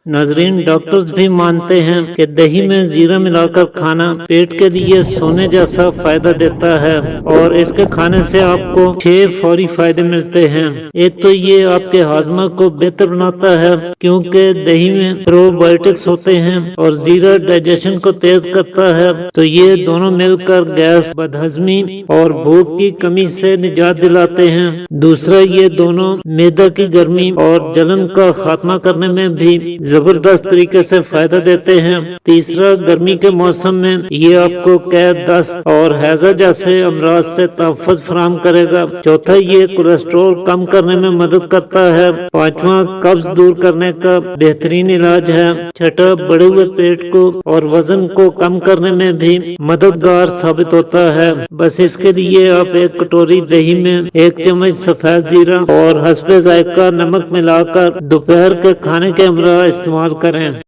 ناظرین، ڈاکٹرز بھی مانتے ہیں کہ دہی میں زیرہ ملا کر کھانا پیٹ کے لیے سونے جیسا فائدہ دیتا ہے، اور اس کے کھانے سے آپ کو 6 فوری فائدے ملتے ہیں۔ ایک تو یہ آپ کے ہاضمہ کو بہتر بناتا ہے، کیونکہ دہی میں پرو بایوٹکس ہوتے ہیں، اور زیرہ ڈائجیشن کو تیز کرتا ہے، تو یہ دونوں مل کر گیس، بدہضمی اور بھوک کی کمی سے نجات دلاتے ہیں۔ دوسرا، یہ دونوں معدہ کی گرمی اور جلن کا خاتمہ کرنے میں بھی زبردست طریقے سے فائدہ دیتے ہیں۔ تیسرا، گرمی کے موسم میں یہ آپ کو قید، دست اور ہیضہ جیسے امراض سے تحفظ فراہم کرے گا۔ چوتھا، یہ کولیسٹرول کم کرنے میں مدد کرتا ہے۔ پانچواں، قبض دور کرنے کا بہترین علاج ہے۔ چھٹا، بڑے ہوئے پیٹ کو اور وزن کو کم کرنے میں بھی مددگار ثابت ہوتا ہے۔ بس اس کے لیے آپ ایک کٹوری دہی میں 1 چمچ سفید زیرہ اور حسب ذائقہ نمک ملا کر دوپہر کے کھانے کے ہمراہ استعمال کریں۔